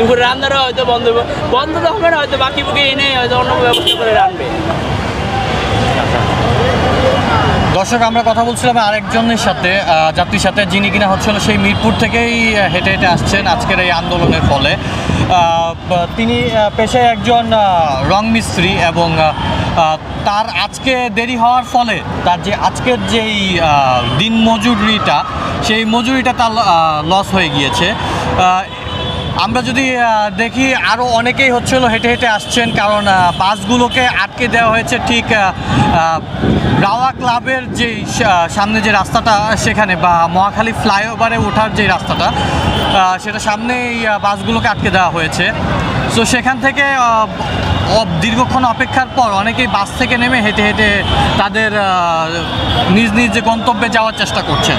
দুপুরে রান্নাটা হয়তো বন্ধ তো হবে না, হয়তো বাকি বুকে এনে হয়তো অন্য ব্যবস্থা করে রাখবে। দর্শক, আমরা কথা বলছিলাম আরেকজনের সাথে, যাত্রীর সাথে, যিনি কিনা হচ্ছিল সেই মিরপুর থেকেই হেঁটে হেঁটে আসছেন আজকের এই আন্দোলনের ফলে। তিনি পেশায় একজন রং মিস্ত্রি এবং তার আজকে দেরি হওয়ার ফলে তার যে আজকের যেই দিন মজুরিটা, সেই মজুরিটা তার লস হয়ে গিয়েছে। আমরা যদি দেখি আরও অনেকেই হচ্ছিল হেঁটে হেঁটে আসছেন, কারণ বাসগুলোকে আটকে দেওয়া হয়েছে ঠিক রাওয়া ক্লাবের যে সামনে যে রাস্তাটা সেখানে, বা মহাখালী ফ্লাইওভারে ওঠার যে রাস্তাটা সেটা সামনে এই বাসগুলোকে আটকে দেওয়া হয়েছে। তো সেখান থেকে দীর্ঘক্ষণ অপেক্ষার পর অনেকেই বাস থেকে নেমে হেঁটে হেঁটে তাদের নিজ নিজ যে গন্তব্যে যাওয়ার চেষ্টা করছেন।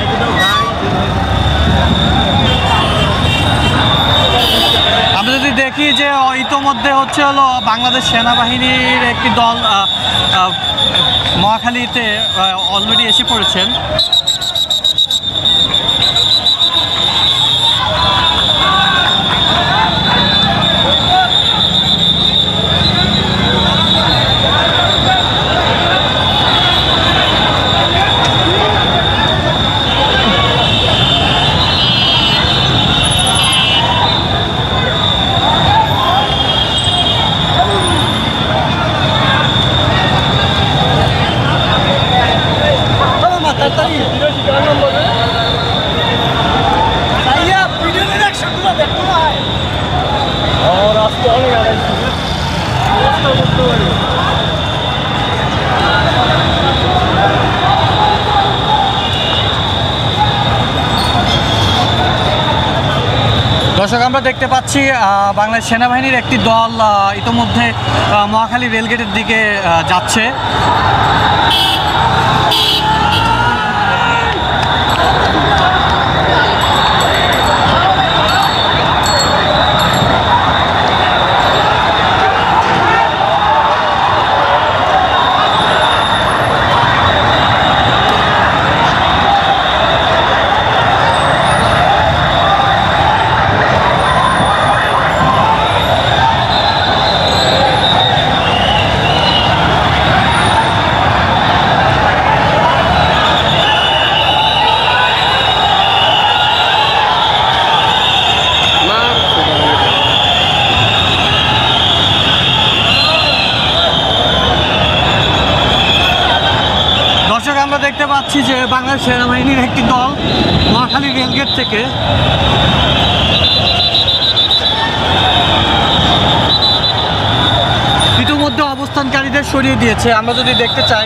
আমরা যদি দেখি যে ইতোমধ্যে হলো বাংলাদেশ সেনাবাহিনীর একটি দল মহাখালীতে অলরেডি এসে পড়েছেন। দর্শক, আমরা দেখতে পাচ্ছি বাংলাদেশ সেনাবাহিনীর একটি দল ইতোমধ্যে মহাখালী রেলগেটের দিকে যাচ্ছে। দেখতে পাচ্ছি যে বাংলাদেশ সেনাবাহিনীর একটি দল মহাখালী রেলগেট থেকে ইতিমধ্যে অবস্থানকারীদের সরিয়ে দিয়েছে। আমরা যদি দেখাতে চাই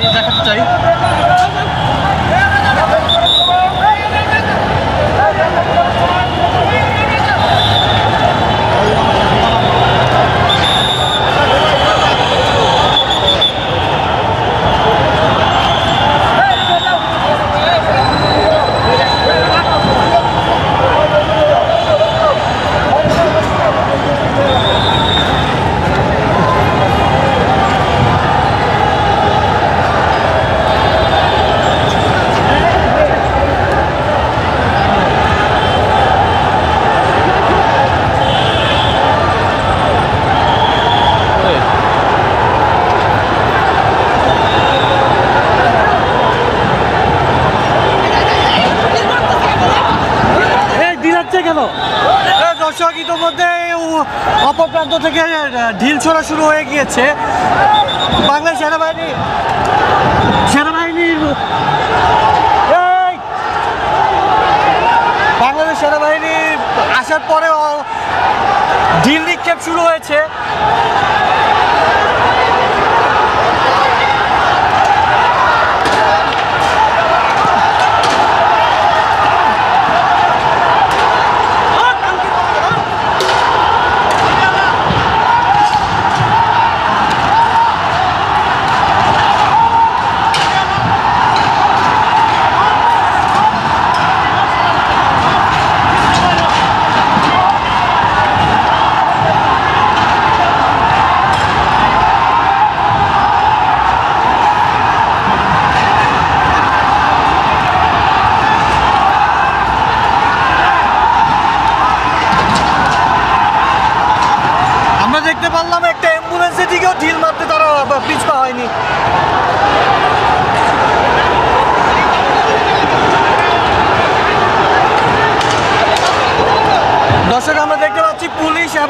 দর্শক, ইতিমধ্যে অপর প্রান্ত থেকে ঢিল ছোড়া শুরু হয়ে গিয়েছে। বাংলাদেশ সেনাবাহিনী আসার পরেও ঢিল নিক্ষেপ শুরু হয়েছে।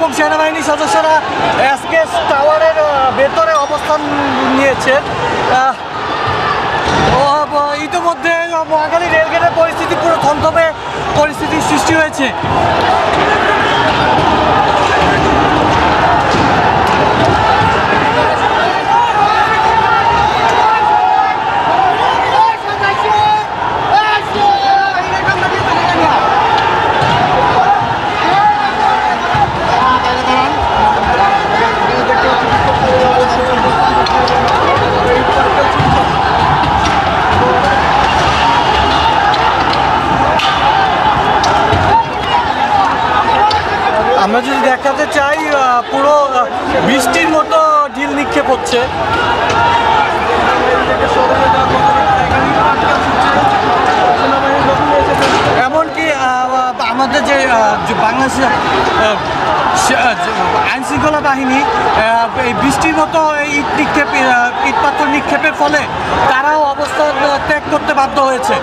এবং সেনাবাহিনীর সদস্যরা এসকেএস টাওয়ারের ভেতরে অবস্থান নিয়েছেন। ইতিমধ্যে মহাখালী রেলগেটের পরিস্থিতি পুরো থমথমে পরিস্থিতির সৃষ্টি হয়েছে। আমরা যদি দেখাতে চাই পুরো বৃষ্টির মতো ঢিল নিক্ষেপ হচ্ছে। এমনকি আমাদের যে বাংলাদেশের আইন শৃঙ্খলা বাহিনী এই বৃষ্টির মতো ইট নিক্ষেপ ইট পাথর নিক্ষেপের ফলে তারাও অবস্থান ত্যাগ করতে বাধ্য হয়েছে।